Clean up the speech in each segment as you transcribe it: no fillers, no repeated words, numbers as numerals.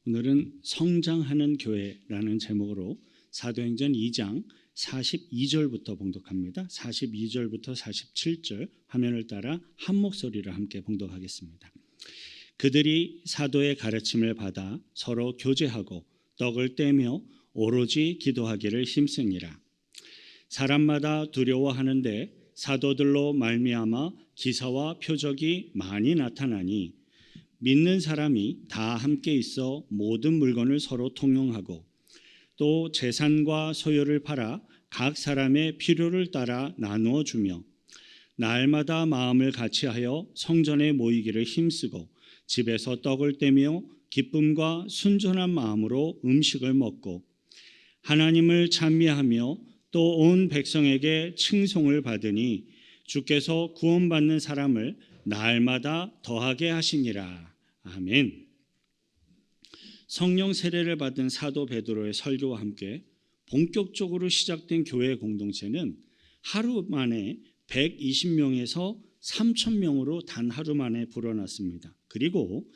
오늘은 성장하는 교회라는 제목으로 사도행전 2장 42절부터 봉독합니다. 42절부터 47절 화면을 따라 한 목소리로 함께 봉독하겠습니다. 그들이 사도의 가르침을 받아 서로 교제하고 떡을 떼며 오로지 기도하기를 힘쓰니라. 사람마다 두려워하는데 사도들로 말미암아 기사와 표적이 많이 나타나니 믿는 사람이 다 함께 있어 모든 물건을 서로 통용하고 또 재산과 소유를 팔아 각 사람의 필요를 따라 나누어 주며 날마다 마음을 같이하여 성전에 모이기를 힘쓰고 집에서 떡을 떼며 기쁨과 순전한 마음으로 음식을 먹고 하나님을 찬미하며 또 온 백성에게 칭송을 받으니 주께서 구원받는 사람을 날마다 더하게 하시니라. 아멘. 성령 세례를 받은 사도 베드로의 설교와 함께 본격적으로 시작된 교회 공동체는 하루 만에 120명에서 3,000명으로 단 하루 만에 불어났습니다. 그리고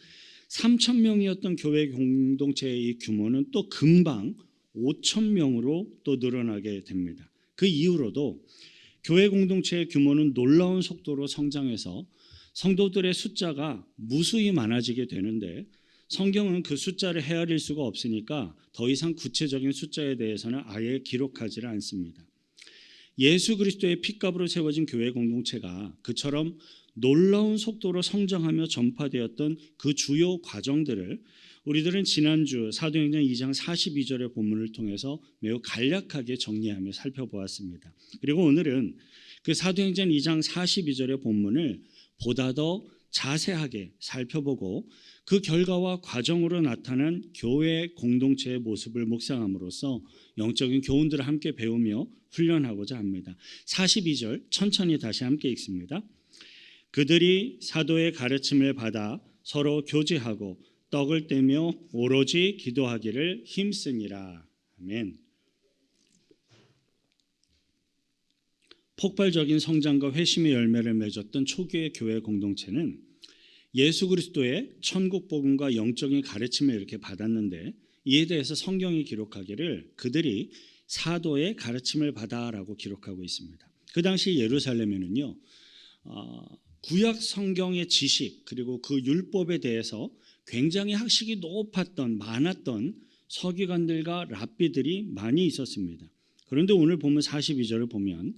3,000명이었던 교회 공동체의 규모는 또 금방 5,000명으로 또 늘어나게 됩니다. 그 이후로도 교회 공동체의 규모는 놀라운 속도로 성장해서 성도들의 숫자가 무수히 많아지게 되는데 성경은 그 숫자를 헤아릴 수가 없으니까 더 이상 구체적인 숫자에 대해서는 아예 기록하지 않습니다. 예수 그리스도의 핏값으로 세워진 교회 공동체가 그처럼 놀라운 속도로 성장하며 전파되었던 그 주요 과정들을 우리들은 지난주 사도행전 2장 42절의 본문을 통해서 매우 간략하게 정리하며 살펴보았습니다. 그리고 오늘은 그 사도행전 2장 42절의 본문을 보다 더 자세하게 살펴보고 그 결과와 과정으로 나타난 교회 공동체의 모습을 묵상함으로써 영적인 교훈들을 함께 배우며 훈련하고자 합니다. 42절 천천히 다시 함께 읽습니다. 그들이 사도의 가르침을 받아 서로 교제하고 떡을 떼며 오로지 기도하기를 힘쓰니라. 아멘. 폭발적인 성장과 회심의 열매를 맺었던 초기의 교회 공동체는 예수 그리스도의 천국 복음과 영적인 가르침을 이렇게 받았는데 이에 대해서 성경이 기록하기를 그들이 사도의 가르침을 받아라고 기록하고 있습니다. 그 당시 예루살렘에는요 구약 성경의 지식 그리고 그 율법에 대해서 굉장히 학식이 많았던 서기관들과 랍비들이 많이 있었습니다. 그런데 오늘 보면 42절을 보면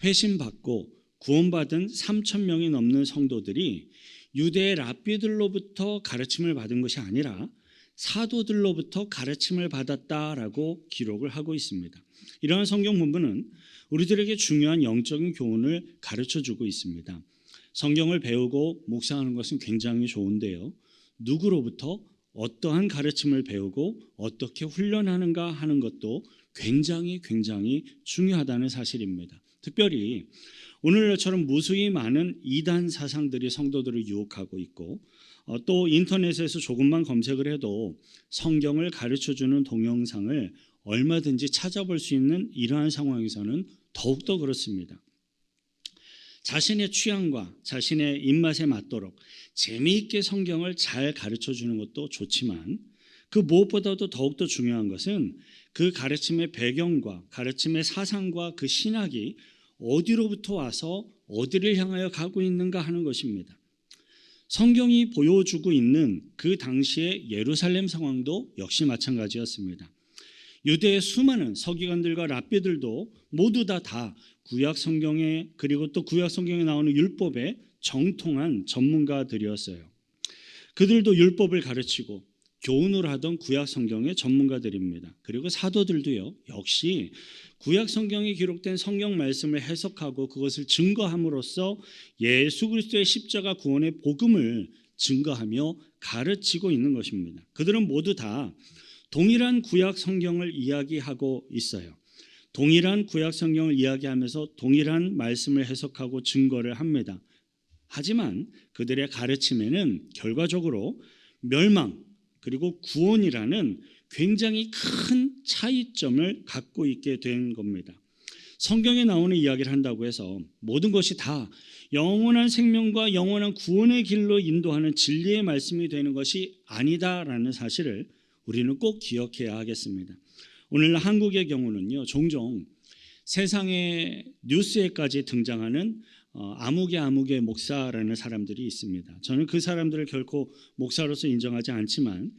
회심받고 구원받은 3,000명이 넘는 성도들이 유대의 랍비들로부터 가르침을 받은 것이 아니라 사도들로부터 가르침을 받았다라고 기록을 하고 있습니다. 이러한 성경 본문은 우리들에게 중요한 영적인 교훈을 가르쳐주고 있습니다. 성경을 배우고 묵상하는 것은 굉장히 좋은데요. 누구로부터 어떠한 가르침을 배우고 어떻게 훈련하는가 하는 것도 굉장히 중요하다는 사실입니다. 특별히 오늘날처럼 무수히 많은 이단 사상들이 성도들을 유혹하고 있고 또 인터넷에서 조금만 검색을 해도 성경을 가르쳐주는 동영상을 얼마든지 찾아볼 수 있는 이러한 상황에서는 더욱더 그렇습니다. 자신의 취향과 자신의 입맛에 맞도록 재미있게 성경을 잘 가르쳐주는 것도 좋지만 그 무엇보다도 더욱더 중요한 것은 그 가르침의 배경과 가르침의 사상과 그 신학이 어디로부터 와서 어디를 향하여 가고 있는가 하는 것입니다. 성경이 보여주고 있는 그 당시의 예루살렘 상황도 역시 마찬가지였습니다. 유대의 수많은 서기관들과 랍비들도 모두 다 구약 성경에 그리고 또 구약 성경에 나오는 율법에 정통한 전문가들이었어요. 그들도 율법을 가르치고 교훈을 하던 구약 성경의 전문가들입니다. 그리고 사도들도요 역시 구약 성경에 기록된 성경 말씀을 해석하고 그것을 증거함으로써 예수 그리스도의 십자가 구원의 복음을 증거하며 가르치고 있는 것입니다. 그들은 모두 다 동일한 구약 성경을 이야기하고 있어요. 동일한 구약 성경을 이야기하면서 동일한 말씀을 해석하고 증거를 합니다. 하지만 그들의 가르침에는 결과적으로 멸망 그리고 구원이라는 굉장히 큰 차이점을 갖고 있게 된 겁니다. 성경에 나오는 이야기를 한다고 해서 모든 것이 다 영원한 생명과 영원한 구원의 길로 인도하는 진리의 말씀이 되는 것이 아니다라는 사실을 우리는 꼭 기억해야 하겠습니다. 오늘날 한국의 경우는요, 종종 세상의 뉴스에까지 등장하는 아무개 목사라는 사람들이 있습니다. 저는 그 사람들을 결코 목사로서 인정하지 않지만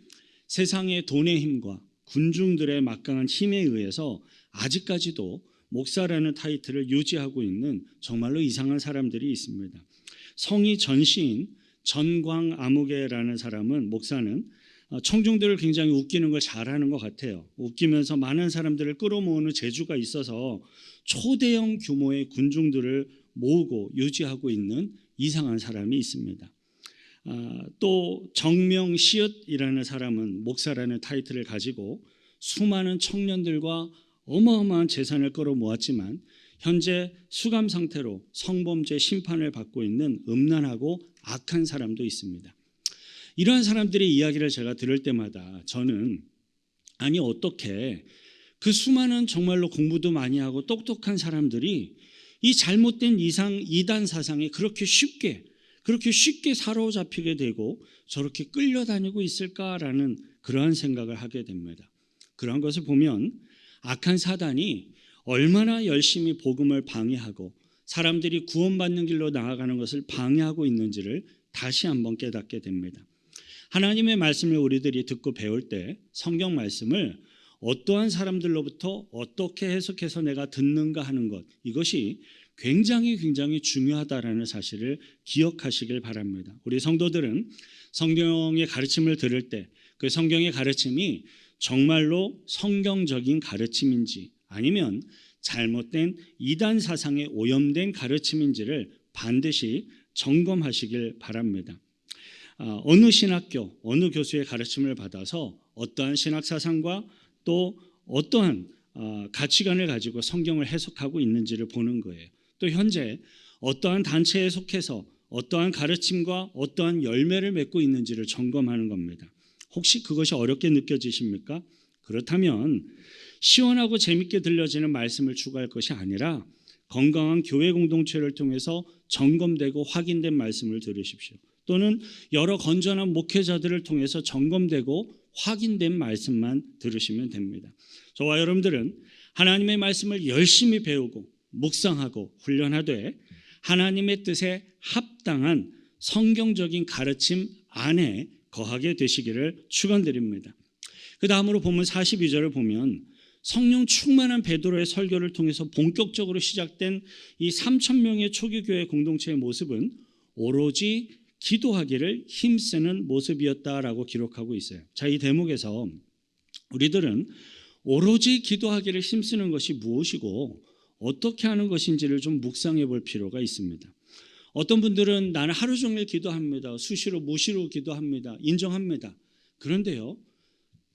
세상의 돈의 힘과 군중들의 막강한 힘에 의해서 아직까지도 목사라는 타이틀을 유지하고 있는 정말로 이상한 사람들이 있습니다. 성이 전시인 전광 아무개라는 사람은, 목사는 청중들을 굉장히 웃기는 걸 잘하는 것 같아요. 웃기면서 많은 사람들을 끌어모으는 재주가 있어서 초대형 규모의 군중들을 모으고 유지하고 있는 이상한 사람이 있습니다. 또 정명시읒이라는 사람은 목사라는 타이틀을 가지고 수많은 청년들과 어마어마한 재산을 끌어모았지만 현재 수감 상태로 성범죄 심판을 받고 있는 음란하고 악한 사람도 있습니다. 이러한 사람들의 이야기를 제가 들을 때마다 저는, 아니 어떻게 그 수많은 정말로 공부도 많이 하고 똑똑한 사람들이 이 잘못된 이단 사상에 그렇게 쉽게 사로잡히게 되고 저렇게 끌려다니고 있을까라는 그러한 생각을 하게 됩니다. 그러한 것을 보면 악한 사단이 얼마나 열심히 복음을 방해하고 사람들이 구원받는 길로 나아가는 것을 방해하고 있는지를 다시 한번 깨닫게 됩니다. 하나님의 말씀을 우리들이 듣고 배울 때 성경 말씀을 어떠한 사람들로부터 어떻게 해석해서 내가 듣는가 하는 것, 이것이 굉장히 중요하다라는 사실을 기억하시길 바랍니다. 우리 성도들은 성경의 가르침을 들을 때 그 성경의 가르침이 정말로 성경적인 가르침인지 아니면 잘못된 이단 사상에 오염된 가르침인지를 반드시 점검하시길 바랍니다. 어느 신학교, 어느 교수의 가르침을 받아서 어떠한 신학 사상과 또 어떠한 가치관을 가지고 성경을 해석하고 있는지를 보는 거예요. 또 현재 어떠한 단체에 속해서 어떠한 가르침과 어떠한 열매를 맺고 있는지를 점검하는 겁니다. 혹시 그것이 어렵게 느껴지십니까? 그렇다면 시원하고 재밌게 들려지는 말씀을 추구할 것이 아니라 건강한 교회 공동체를 통해서 점검되고 확인된 말씀을 들으십시오. 또는 여러 건전한 목회자들을 통해서 점검되고 확인된 말씀만 들으시면 됩니다. 저와 여러분들은 하나님의 말씀을 열심히 배우고 묵상하고 훈련하되 하나님의 뜻에 합당한 성경적인 가르침 안에 거하게 되시기를 축원드립니다. 그 다음으로 본문 42절을 보면 성령 충만한 베드로의 설교를 통해서 본격적으로 시작된 이 3,000명의 초기 교회 공동체의 모습은 오로지 기도하기를 힘쓰는 모습이었다라고 기록하고 있어요. 자, 이 대목에서 우리들은 오로지 기도하기를 힘쓰는 것이 무엇이고 어떻게 하는 것인지를 좀 묵상해 볼 필요가 있습니다. 어떤 분들은 나는 하루 종일 기도합니다. 수시로 무시로 기도합니다. 인정합니다. 그런데요,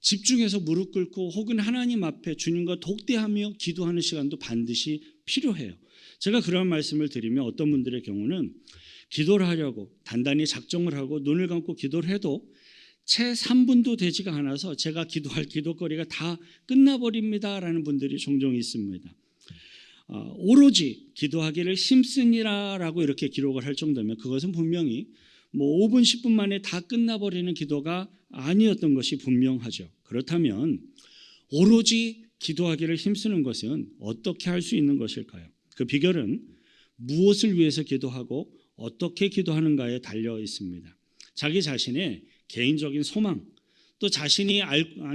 집중해서 무릎 꿇고 혹은 하나님 앞에 주님과 독대하며 기도하는 시간도 반드시 필요해요. 제가 그런 말씀을 드리면 어떤 분들의 경우는 기도를 하려고 단단히 작정을 하고 눈을 감고 기도를 해도 채 3분도 되지가 않아서 제가 기도할 기도거리가 다 끝나버립니다라는 분들이 종종 있습니다. 오로지 기도하기를 힘쓰니라라고 이렇게 기록을 할 정도면 그것은 분명히 5분 10분 만에 다 끝나버리는 기도가 아니었던 것이 분명하죠. 그렇다면 오로지 기도하기를 힘쓰는 것은 어떻게 할 수 있는 것일까요? 그 비결은 무엇을 위해서 기도하고 어떻게 기도하는가에 달려 있습니다. 자기 자신의 개인적인 소망, 또 자신이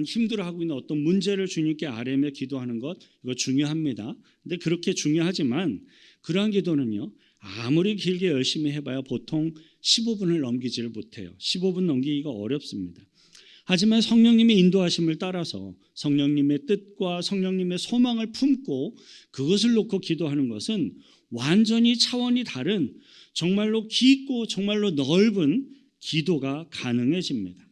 힘들어하고 있는 어떤 문제를 주님께 아뢰며 기도하는 것, 이거 중요합니다. 근데 그렇게 중요하지만 그러한 기도는요, 아무리 길게 열심히 해봐야 보통 15분을 넘기지를 못해요. 15분 넘기기가 어렵습니다. 하지만 성령님의 인도하심을 따라서 성령님의 뜻과 성령님의 소망을 품고 그것을 놓고 기도하는 것은 완전히 차원이 다른 정말로 깊고 정말로 넓은 기도가 가능해집니다.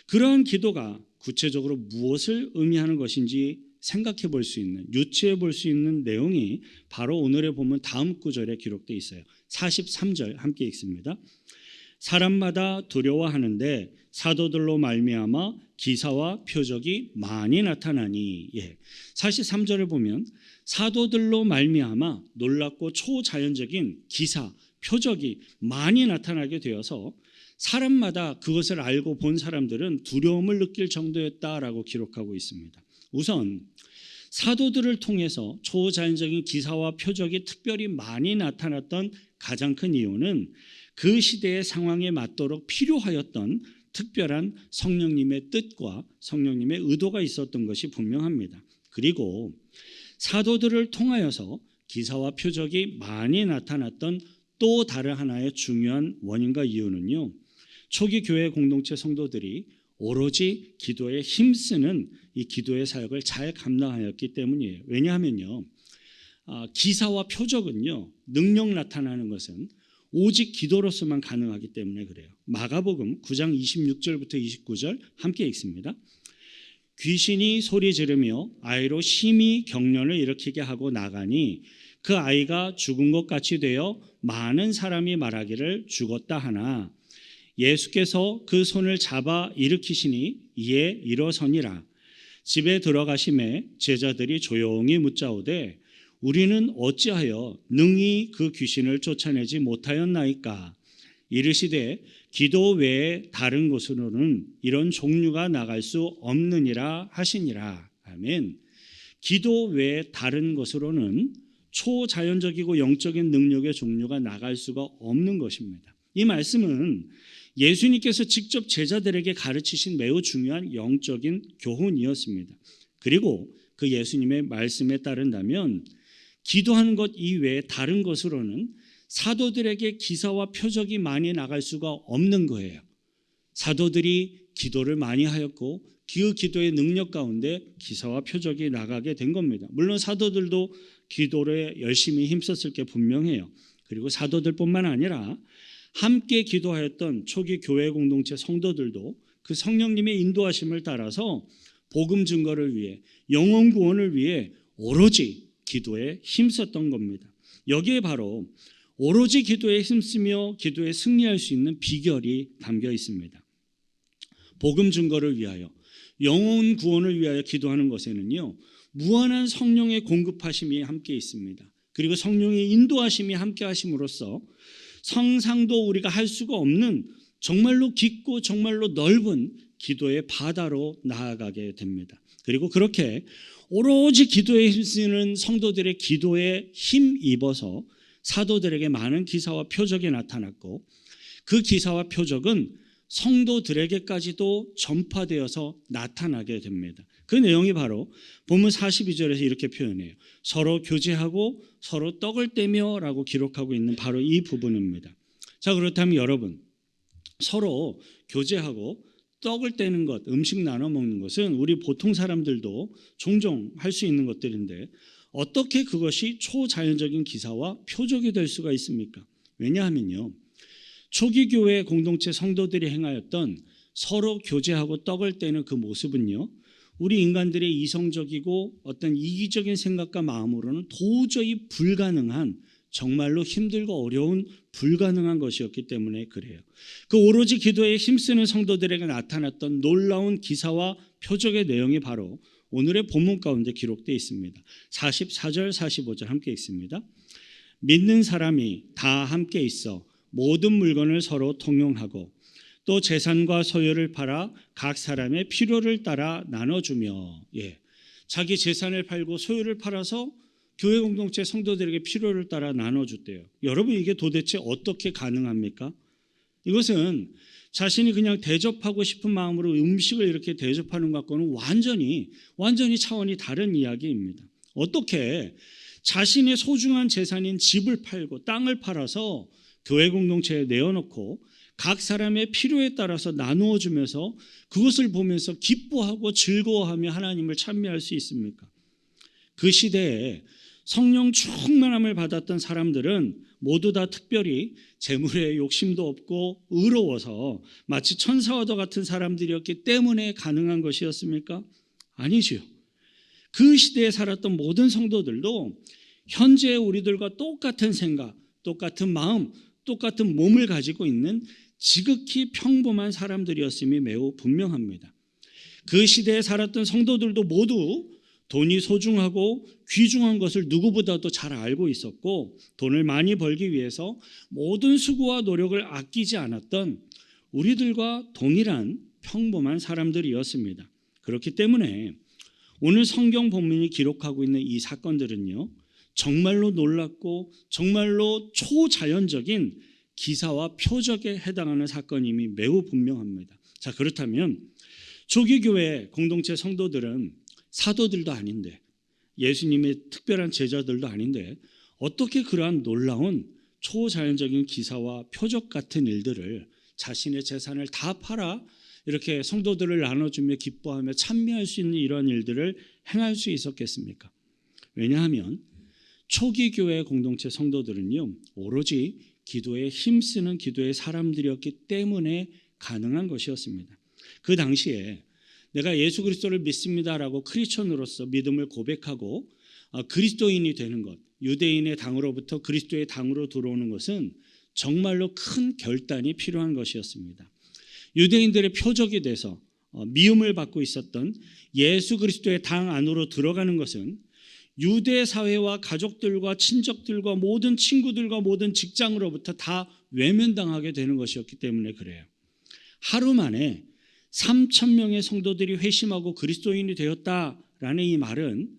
그러한 기도가 구체적으로 무엇을 의미하는 것인지 생각해 볼 수 있는, 유추해 볼 수 있는 내용이 바로 오늘의 본문 다음 구절에 기록되어 있어요. 43절 함께 읽습니다. 사람마다 두려워하는데 사도들로 말미암아 기사와 표적이 많이 나타나니. 43절을 보면 사도들로 말미암아 놀랍고 초자연적인 기사, 표적이 많이 나타나게 되어서 사람마다 그것을 알고 본 사람들은 두려움을 느낄 정도였다라고 기록하고 있습니다. 우선 사도들을 통해서 초자연적인 기사와 표적이 특별히 많이 나타났던 가장 큰 이유는 그 시대의 상황에 맞도록 필요하였던 특별한 성령님의 뜻과 성령님의 의도가 있었던 것이 분명합니다. 그리고 사도들을 통하여서 기사와 표적이 많이 나타났던 또 다른 하나의 중요한 원인과 이유는요, 초기 교회 공동체 성도들이 오로지 기도에 힘쓰는 이 기도의 사역을 잘 감당하였기 때문이에요. 왜냐하면요, 기사와 표적은요, 능력 나타나는 것은 오직 기도로서만 가능하기 때문에 그래요. 마가복음 9장 26절부터 29절 함께 읽습니다. 귀신이 소리 지르며 아이로 심히 경련을 일으키게 하고 나가니 그 아이가 죽은 것 같이 되어 많은 사람이 말하기를 죽었다 하나 예수께서 그 손을 잡아 일으키시니 이에 일어서니라. 집에 들어가심에 제자들이 조용히 묻자오되 우리는 어찌하여 능히 그 귀신을 쫓아내지 못하였나이까. 이르시되 기도 외에 다른 곳으로는 이런 종류가 나갈 수 없느니라 하시니라. 아멘. 기도 외에 다른 곳으로는 초자연적이고 영적인 능력의 종류가 나갈 수가 없는 것입니다. 이 말씀은 예수님께서 직접 제자들에게 가르치신 매우 중요한 영적인 교훈이었습니다. 그리고 그 예수님의 말씀에 따른다면 기도하는 것 이외에 다른 것으로는 사도들에게 기사와 표적이 많이 나갈 수가 없는 거예요. 사도들이 기도를 많이 하였고 그 기도의 능력 가운데 기사와 표적이 나가게 된 겁니다. 물론 사도들도 기도에 열심히 힘썼을 게 분명해요. 그리고 사도들뿐만 아니라 함께 기도하였던 초기 교회 공동체 성도들도 그 성령님의 인도하심을 따라서 복음 증거를 위해 영혼 구원을 위해 오로지 기도에 힘썼던 겁니다. 여기에 바로 오로지 기도에 힘쓰며 기도에 승리할 수 있는 비결이 담겨 있습니다. 복음 증거를 위하여 영혼 구원을 위하여 기도하는 것에는요, 무한한 성령의 공급하심이 함께 있습니다. 그리고 성령의 인도하심이 함께 하심으로써 상상도 우리가 할 수가 없는 정말로 깊고 정말로 넓은 기도의 바다로 나아가게 됩니다. 그리고 그렇게 오로지 기도에 힘쓰는 성도들의 기도에 힘입어서 사도들에게 많은 기사와 표적이 나타났고 그 기사와 표적은 성도들에게까지도 전파되어서 나타나게 됩니다. 그 내용이 바로 본문 42절에서 이렇게 표현해요. 서로 교제하고 서로 떡을 떼며 라고 기록하고 있는 바로 이 부분입니다. 자, 그렇다면 여러분, 서로 교제하고 떡을 떼는 것, 음식 나눠 먹는 것은 우리 보통 사람들도 종종 할 수 있는 것들인데 어떻게 그것이 초자연적인 기사와 표적이 될 수가 있습니까? 왜냐하면요, 초기 교회 공동체 성도들이 행하였던 서로 교제하고 떡을 떼는 그 모습은요, 우리 인간들의 이성적이고 어떤 이기적인 생각과 마음으로는 도저히 불가능한, 정말로 힘들고 어려운 불가능한 것이었기 때문에 그래요. 그 오로지 기도에 힘쓰는 성도들에게 나타났던 놀라운 기사와 표적의 내용이 바로 오늘의 본문 가운데 기록되어 있습니다. 44절 45절 함께 읽습니다. 믿는 사람이 다 함께 있어 모든 물건을 서로 통용하고 또 재산과 소유를 팔아 각 사람의 필요를 따라 나눠주며, 자기 재산을 팔고 소유를 팔아서 교회 공동체 성도들에게 필요를 따라 나눠줬대요. 여러분, 이게 도대체 어떻게 가능합니까? 이것은 자신이 그냥 대접하고 싶은 마음으로 음식을 이렇게 대접하는 것과는 완전히 차원이 다른 이야기입니다. 어떻게 자신의 소중한 재산인 집을 팔고 땅을 팔아서 교회 공동체에 내어놓고 각 사람의 필요에 따라서 나누어 주면서 그것을 보면서 기뻐하고 즐거워하며 하나님을 찬미할 수 있습니까? 그 시대에 성령 충만함을 받았던 사람들은 모두 다 특별히 재물에 욕심도 없고 의로워서 마치 천사와도 같은 사람들이었기 때문에 가능한 것이었습니까? 아니지요. 그 시대에 살았던 모든 성도들도 현재 우리들과 똑같은 생각, 똑같은 마음, 똑같은 몸을 가지고 있는 지극히 평범한 사람들이었음이 매우 분명합니다. 그 시대에 살았던 성도들도 모두 돈이 소중하고 귀중한 것을 누구보다도 잘 알고 있었고 돈을 많이 벌기 위해서 모든 수고와 노력을 아끼지 않았던 우리들과 동일한 평범한 사람들이었습니다. 그렇기 때문에 오늘 성경 본문이 기록하고 있는 이 사건들은요, 정말로 놀랍고 정말로 초자연적인 기사와 표적에 해당하는 사건임이 매우 분명합니다. 자, 그렇다면 초기교회 공동체 성도들은 사도들도 아닌데, 예수님의 특별한 제자들도 아닌데, 어떻게 그러한 놀라운 초자연적인 기사와 표적 같은 일들을, 자신의 재산을 다 팔아 이렇게 성도들을 나눠주며 기뻐하며 찬미할 수 있는 이런 일들을 행할 수 있었겠습니까? 왜냐하면 초기 교회 공동체 성도들은요, 오로지 기도에 힘쓰는 기도의 사람들이었기 때문에 가능한 것이었습니다. 그 당시에 내가 예수 그리스도를 믿습니다라고 크리스천으로서 믿음을 고백하고 그리스도인이 되는 것, 유대인의 당으로부터 그리스도의 당으로 들어오는 것은 정말로 큰 결단이 필요한 것이었습니다. 유대인들의 표적이 돼서 미움을 받고 있었던 예수 그리스도의 당 안으로 들어가는 것은 유대 사회와 가족들과 친척들과 모든 친구들과 모든 직장으로부터 다 외면당하게 되는 것이었기 때문에 그래요. 하루 만에 3,000명의 성도들이 회심하고 그리스도인이 되었다라는 이 말은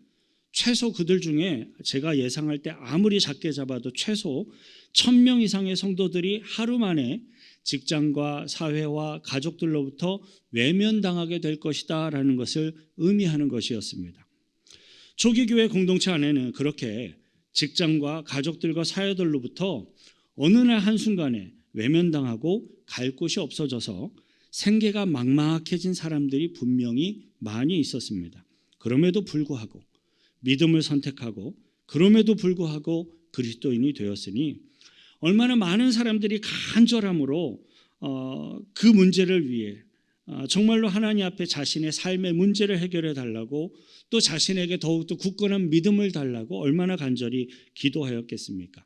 최소 그들 중에 제가 예상할 때 아무리 작게 잡아도 최소 1,000명 이상의 성도들이 하루 만에 직장과 사회와 가족들로부터 외면당하게 될 것이다라는 것을 의미하는 것이었습니다. 초기 교회 공동체 안에는 그렇게 직장과 가족들과 사회들로부터 어느 날 한순간에 외면당하고 갈 곳이 없어져서 생계가 막막해진 사람들이 분명히 많이 있었습니다. 그럼에도 불구하고 믿음을 선택하고 그럼에도 불구하고 그리스도인이 되었으니 얼마나 많은 사람들이 간절함으로 그 문제를 위해 정말로 하나님 앞에 자신의 삶의 문제를 해결해 달라고, 또 자신에게 더욱더 굳건한 믿음을 달라고 얼마나 간절히 기도하였겠습니까?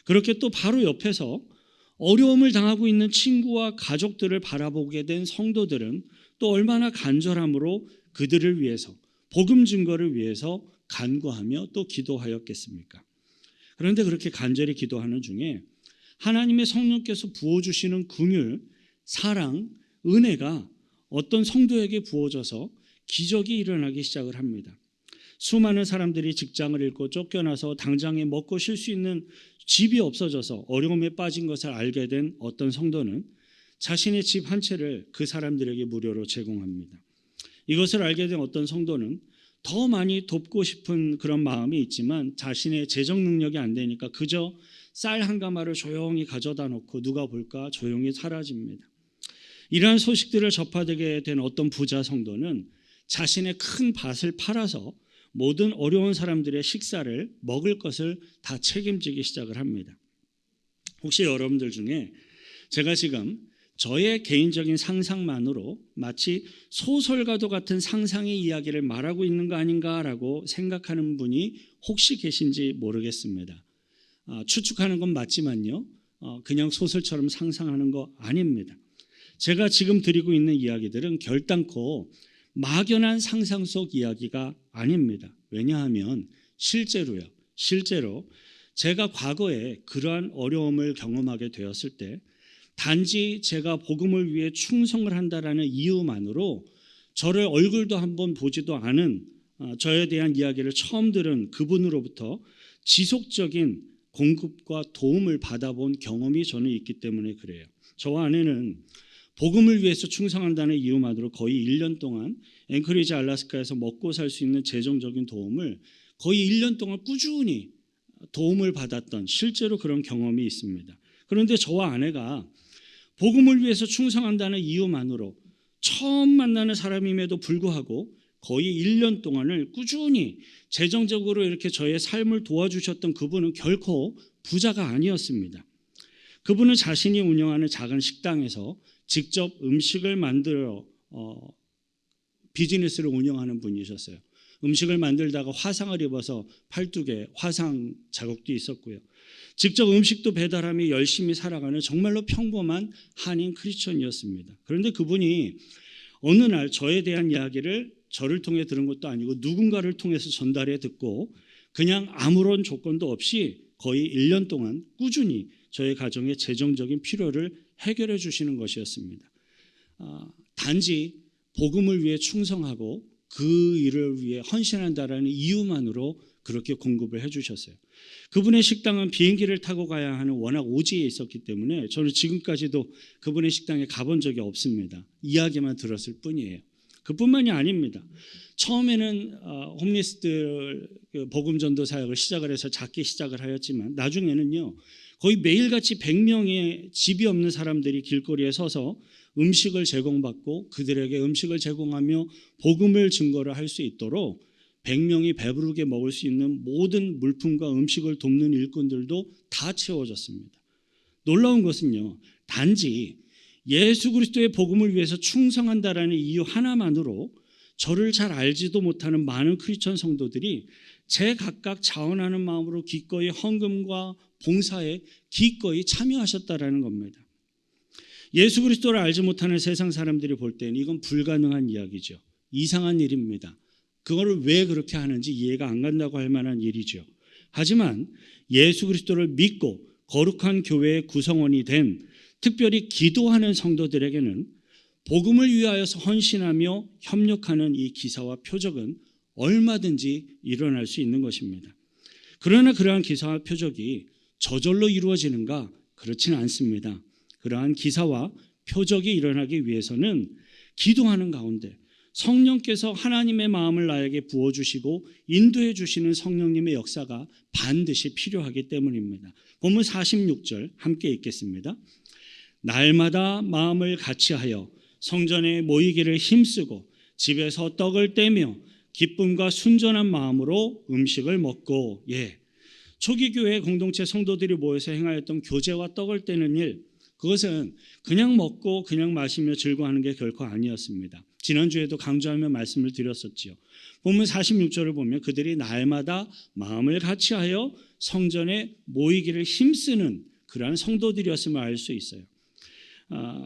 그렇게 또 바로 옆에서 어려움을 당하고 있는 친구와 가족들을 바라보게 된 성도들은 또 얼마나 간절함으로 그들을 위해서, 복음 증거를 위해서 간구하며 또 기도하였겠습니까? 그런데 그렇게 간절히 기도하는 중에 하나님의 성령께서 부어주시는 긍휼, 사랑, 은혜가 어떤 성도에게 부어져서 기적이 일어나기 시작을 합니다. 수많은 사람들이 직장을 잃고 쫓겨나서 당장에 먹고 쉴 수 있는 집이 없어져서 어려움에 빠진 것을 알게 된 어떤 성도는 자신의 집 한 채를 그 사람들에게 무료로 제공합니다. 이것을 알게 된 어떤 성도는 더 많이 돕고 싶은 그런 마음이 있지만 자신의 재정 능력이 안 되니까 그저 쌀 한 가마를 조용히 가져다 놓고 누가 볼까 조용히 사라집니다. 이러한 소식들을 접하게 된 어떤 부자 성도는 자신의 큰 밭을 팔아서 모든 어려운 사람들의 식사를, 먹을 것을 다 책임지기 시작을 합니다. 혹시 여러분들 중에 제가 지금 저의 개인적인 상상만으로 마치 소설가도 같은 상상의 이야기를 말하고 있는 거 아닌가라고 생각하는 분이 혹시 계신지 모르겠습니다. 추측하는 건 맞지만요, 그냥 소설처럼 상상하는 거 아닙니다. 제가 지금 드리고 있는 이야기들은 결단코 막연한 상상 속 이야기가 아닙니다. 왜냐하면 실제로 제가 과거에 그러한 어려움을 경험하게 되었을 때 단지 제가 복음을 위해 충성을 한다라는 이유만으로 저를 얼굴도 한번 보지도 않은 저에 대한 이야기를 처음 들은 그분으로부터 지속적인 공급과 도움을 받아본 경험이 저는 있기 때문에 그래요. 저와 아내는 복음을 위해서 충성한다는 이유만으로 거의 1년 동안 앵커리지 알래스카에서 먹고 살 수 있는 재정적인 도움을 거의 1년 동안 꾸준히 도움을 받았던 실제로 그런 경험이 있습니다. 그런데 저와 아내가 복음을 위해서 충성한다는 이유만으로 처음 만나는 사람임에도 불구하고 거의 1년 동안을 꾸준히 재정적으로 이렇게 저의 삶을 도와주셨던 그분은 결코 부자가 아니었습니다. 그분은 자신이 운영하는 작은 식당에서 직접 음식을 만들어 비즈니스를 운영하는 분이셨어요. 음식을 만들다가 화상을 입어서 팔뚝에 화상 자국도 있었고요. 직접 음식도 배달하며 열심히 살아가는 정말로 평범한 한인 크리스천이었습니다. 그런데 그분이 어느 날 저에 대한 이야기를 저를 통해 들은 것도 아니고 누군가를 통해서 전달해 듣고 그냥 아무런 조건도 없이 거의 1년 동안 꾸준히 저의 가정의 재정적인 필요를 해결해 주시는 것이었습니다. 단지 복음을 위해 충성하고 그 일을 위해 헌신한다라는 이유만으로 그렇게 공급을 해주셨어요. 그분의 식당은 비행기를 타고 가야 하는 워낙 오지에 있었기 때문에 저는 지금까지도 그분의 식당에 가본 적이 없습니다. 이야기만 들었을 뿐이에요. 그뿐만이 아닙니다. 처음에는 홈리스들 복음 전도 사역을 시작을 해서 작게 시작을 하였지만 나중에는요 거의 매일같이 100명의 집이 없는 사람들이 길거리에 서서 음식을 제공받고 그들에게 음식을 제공하며 복음을 증거를 할 수 있도록 100명이 배부르게 먹을 수 있는 모든 물품과 음식을 돕는 일꾼들도 다 채워졌습니다. 놀라운 것은요, 단지 예수 그리스도의 복음을 위해서 충성한다라는 이유 하나만으로 저를 잘 알지도 못하는 많은 크리스천 성도들이 제각각 자원하는 마음으로 기꺼이 헌금과 봉사에 기꺼이 참여하셨다라는 겁니다. 예수 그리스도를 알지 못하는 세상 사람들이 볼 때는 이건 불가능한 이야기죠. 이상한 일입니다. 그거를 왜 그렇게 하는지 이해가 안 간다고 할 만한 일이죠. 하지만 예수 그리스도를 믿고 거룩한 교회의 구성원이 된 특별히 기도하는 성도들에게는 복음을 위하여서 헌신하며 협력하는 이 기사와 표적은 얼마든지 일어날 수 있는 것입니다. 그러나 그러한 기사와 표적이 저절로 이루어지는가? 그렇지는 않습니다. 그러한 기사와 표적이 일어나기 위해서는 기도하는 가운데 성령께서 하나님의 마음을 나에게 부어주시고 인도해 주시는 성령님의 역사가 반드시 필요하기 때문입니다. 본문 46절 함께 읽겠습니다. 날마다 마음을 같이하여 성전에 모이기를 힘쓰고 집에서 떡을 떼며 기쁨과 순전한 마음으로 음식을 먹고. 초기 교회 공동체 성도들이 모여서 행하였던 교제와 떡을 떼는 일, 그것은 그냥 먹고 그냥 마시며 즐거워하는 게 결코 아니었습니다. 지난주에도 강조하며 말씀을 드렸었지요. 본문 46절을 보면 그들이 날마다 마음을 같이하여 성전에 모이기를 힘쓰는 그러한 성도들이었음을 알 수 있어요.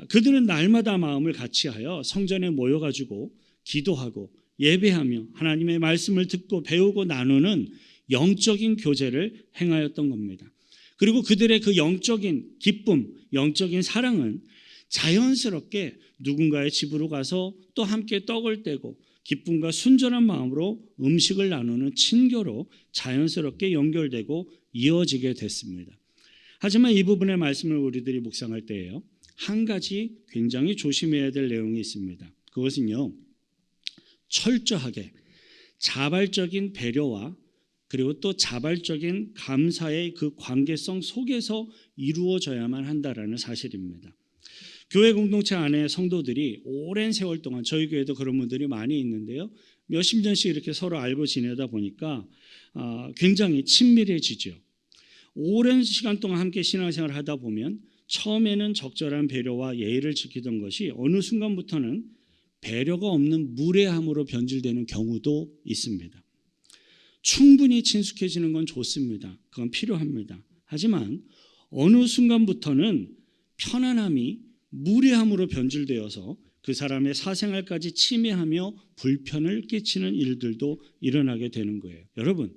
그들은 날마다 마음을 같이하여 성전에 모여가지고 기도하고 예배하며 하나님의 말씀을 듣고 배우고 나누는 영적인 교제를 행하였던 겁니다. 그리고 그들의 그 영적인 기쁨, 영적인 사랑은 자연스럽게 누군가의 집으로 가서 또 함께 떡을 떼고 기쁨과 순전한 마음으로 음식을 나누는 친교로 자연스럽게 연결되고 이어지게 됐습니다. 하지만 이 부분의 말씀을 우리들이 묵상할 때에요, 한 가지 굉장히 조심해야 될 내용이 있습니다. 그것은요, 철저하게 자발적인 배려와 그리고 또 자발적인 감사의 그 관계성 속에서 이루어져야만 한다라는 사실입니다. 교회 공동체 안에 성도들이 오랜 세월 동안, 저희 교회도 그런 분들이 많이 있는데요, 몇십 년씩 이렇게 서로 알고 지내다 보니까 굉장히 친밀해지죠. 오랜 시간 동안 함께 신앙생활을 하다 보면 처음에는 적절한 배려와 예의를 지키던 것이 어느 순간부터는 배려가 없는 무례함으로 변질되는 경우도 있습니다. 충분히 친숙해지는 건 좋습니다. 그건 필요합니다. 하지만 어느 순간부터는 편안함이 무례함으로 변질되어서 그 사람의 사생활까지 침해하며 불편을 끼치는 일들도 일어나게 되는 거예요. 여러분,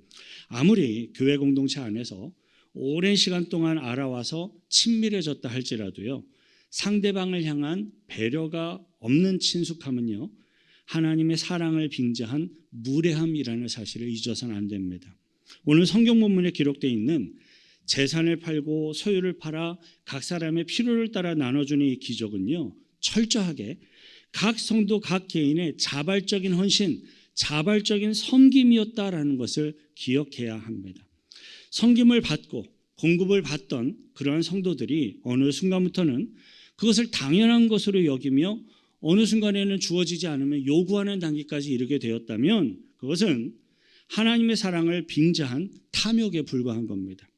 아무리 교회 공동체 안에서 오랜 시간 동안 알아와서 친밀해졌다 할지라도요, 상대방을 향한 배려가 없는 친숙함은요, 하나님의 사랑을 빙자한 무례함이라는 사실을 잊어서는 안 됩니다. 오늘 성경 본문에 기록되어 있는 재산을 팔고 소유를 팔아 각 사람의 필요를 따라 나눠주는 이 기적은요, 철저하게 각 성도 각 개인의 자발적인 헌신, 자발적인 섬김이었다라는 것을 기억해야 합니다. 섬김을 받고 공급을 받던 그러한 성도들이 어느 순간부터는 그것을 당연한 것으로 여기며 어느 순간에는 주어지지 않으면 요구하는 단계까지 이르게 되었다면 그것은 하나님의 사랑을 빙자한 탐욕에 불과한 겁니다.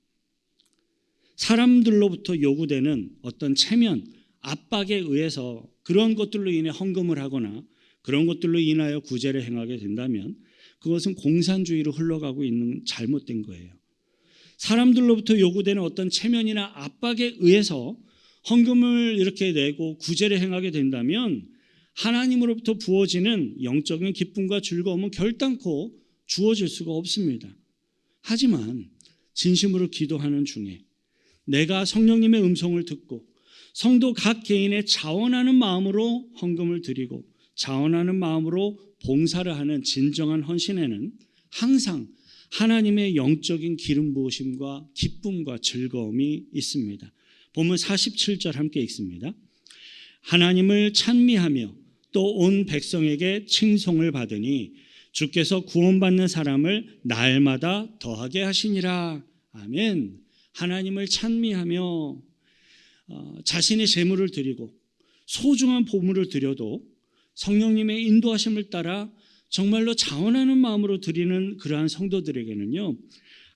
사람들로부터 요구되는 어떤 체면, 압박에 의해서 그런 것들로 인해 헌금을 하거나 그런 것들로 인하여 구제를 행하게 된다면 그것은 공산주의로 흘러가고 있는 잘못된 거예요. 사람들로부터 요구되는 어떤 체면이나 압박에 의해서 헌금을 이렇게 내고 구제를 행하게 된다면 하나님으로부터 부어지는 영적인 기쁨과 즐거움은 결단코 주어질 수가 없습니다. 하지만 진심으로 기도하는 중에 내가 성령님의 음성을 듣고 성도 각 개인의 자원하는 마음으로 헌금을 드리고 자원하는 마음으로 봉사를 하는 진정한 헌신에는 항상 하나님의 영적인 기름 부으심과 기쁨과 즐거움이 있습니다. 본문 47절 함께 읽습니다. 하나님을 찬미하며 또 온 백성에게 칭송을 받으니 주께서 구원받는 사람을 날마다 더하게 하시니라. 아멘. 하나님을 찬미하며 자신의 재물을 드리고 소중한 보물을 드려도 성령님의 인도하심을 따라 정말로 자원하는 마음으로 드리는 그러한 성도들에게는요,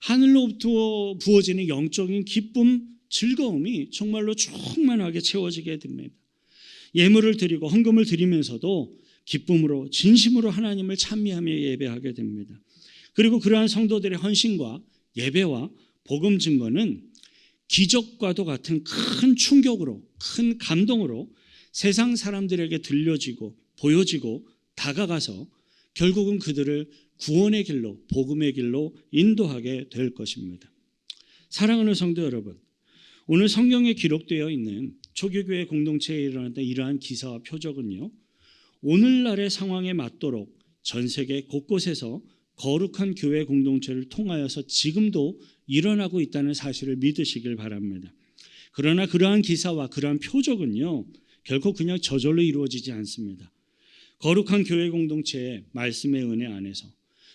하늘로부터 부어지는 영적인 기쁨, 즐거움이 정말로 충만하게 채워지게 됩니다. 예물을 드리고 헌금을 드리면서도 기쁨으로 진심으로 하나님을 찬미하며 예배하게 됩니다. 그리고 그러한 성도들의 헌신과 예배와 복음 증거는 기적과도 같은 큰 충격으로, 큰 감동으로 세상 사람들에게 들려지고 보여지고 다가가서 결국은 그들을 구원의 길로, 복음의 길로 인도하게 될 것입니다. 사랑하는 성도 여러분, 오늘 성경에 기록되어 있는 초기교회 공동체에 일어났던 이러한 기사와 표적은요, 오늘날의 상황에 맞도록 전 세계 곳곳에서 거룩한 교회 공동체를 통하여서 지금도 일어나고 있다는 사실을 믿으시길 바랍니다. 그러나 그러한 기사와 그러한 표적은요, 결코 그냥 저절로 이루어지지 않습니다. 거룩한 교회 공동체의 말씀의 은혜 안에서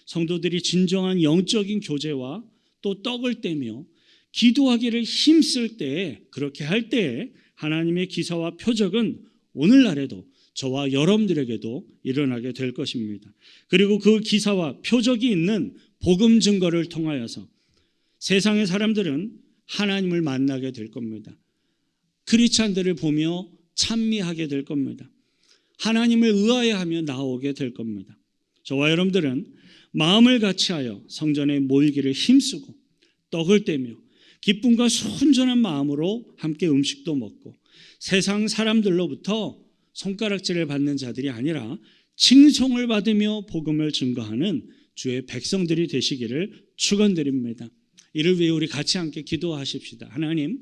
성도들이 진정한 영적인 교제와 또 떡을 떼며 기도하기를 힘쓸 때에, 그렇게 할 때에 하나님의 기사와 표적은 오늘날에도 저와 여러분들에게도 일어나게 될 것입니다. 그리고 그 기사와 표적이 있는 복음 증거를 통하여서 세상의 사람들은 하나님을 만나게 될 겁니다. 크리스찬들을 보며 찬미하게 될 겁니다. 하나님을 의아해하며 나오게 될 겁니다. 저와 여러분들은 마음을 같이하여 성전에 모이기를 힘쓰고 떡을 떼며 기쁨과 순전한 마음으로 함께 음식도 먹고 세상 사람들로부터 손가락질을 받는 자들이 아니라 칭송을 받으며 복음을 증거하는 주의 백성들이 되시기를 축원드립니다. 이를 위해 우리 같이 함께 기도하십시다. 하나님,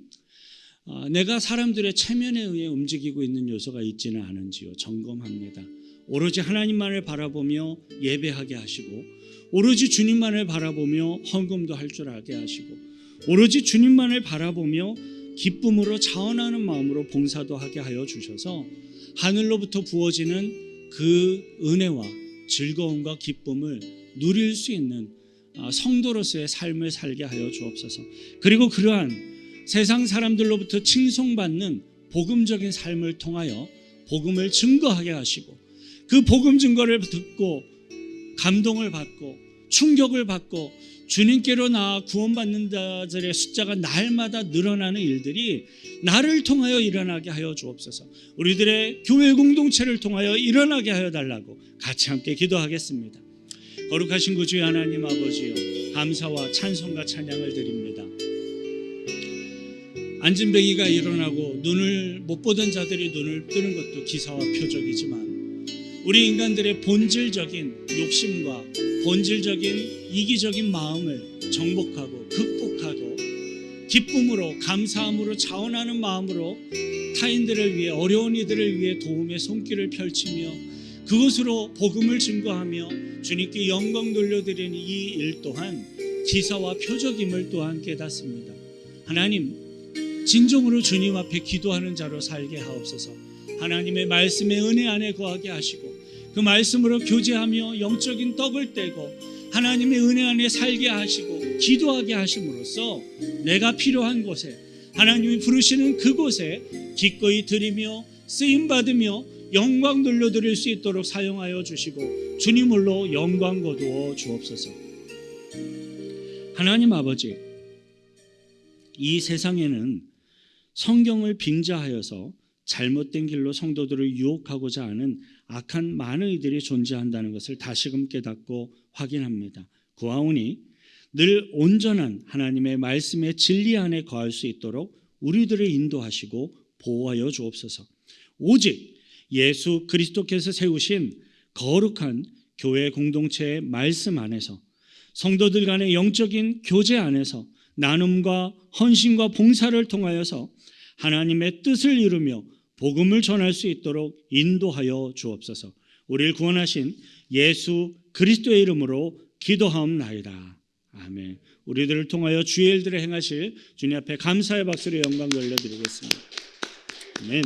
내가 사람들의 체면에 의해 움직이고 있는 요소가 있지는 않은지요 점검합니다. 오로지 하나님만을 바라보며 예배하게 하시고 오로지 주님만을 바라보며 헌금도 할 줄 알게 하시고 오로지 주님만을 바라보며 기쁨으로 자원하는 마음으로 봉사도 하게 하여 주셔서 하늘로부터 부어지는 그 은혜와 즐거움과 기쁨을 누릴 수 있는 성도로서의 삶을 살게 하여 주옵소서. 그리고 그러한 세상 사람들로부터 칭송받는 복음적인 삶을 통하여 복음을 증거하게 하시고 그 복음 증거를 듣고 감동을 받고 충격을 받고 주님께로 나아 구원받는 자들의 숫자가 날마다 늘어나는 일들이 나를 통하여 일어나게 하여 주옵소서. 우리들의 교회 공동체를 통하여 일어나게 하여 달라고 같이 함께 기도하겠습니다. 거룩하신 구주의 하나님 아버지여, 감사와 찬송과 찬양을 드립니다. 안진뱅이가 일어나고 눈을 못 보던 자들이 눈을 뜨는 것도 기사와 표적이지만 우리 인간들의 본질적인 욕심과 본질적인 이기적인 마음을 정복하고 극복하고 기쁨으로 감사함으로 자원하는 마음으로 타인들을 위해 어려운 이들을 위해 도움의 손길을 펼치며 그것으로 복음을 증거하며 주님께 영광 돌려드리는 이 일 또한 기사와 표적임을 또한 깨닫습니다. 하나님, 진정으로 주님 앞에 기도하는 자로 살게 하옵소서. 하나님의 말씀의 은혜 안에 거하게 하시고 그 말씀으로 교제하며 영적인 떡을 떼고 하나님의 은혜 안에 살게 하시고 기도하게 하심으로써 내가 필요한 곳에 하나님이 부르시는 그곳에 기꺼이 드리며 쓰임받으며 영광 돌려드릴 수 있도록 사용하여 주시고 주님 홀로 영광 거두어 주옵소서. 하나님 아버지, 이 세상에는 성경을 빙자하여서 잘못된 길로 성도들을 유혹하고자 하는 악한 많은 이들이 존재한다는 것을 다시금 깨닫고 확인합니다. 구하오니 늘 온전한 하나님의 말씀의 진리 안에 거할 수 있도록 우리들을 인도하시고 보호하여 주옵소서. 오직 예수 그리스도께서 세우신 거룩한 교회 공동체의 말씀 안에서 성도들 간의 영적인 교제 안에서 나눔과 헌신과 봉사를 통하여서 하나님의 뜻을 이루며 복음을 전할 수 있도록 인도하여 주옵소서. 우리를 구원하신 예수 그리스도의 이름으로 기도하옵나이다. 아멘. 우리들을 통하여 주의 일들을 행하실 주님 앞에 감사의 박수로 영광 돌려드리겠습니다. 아멘.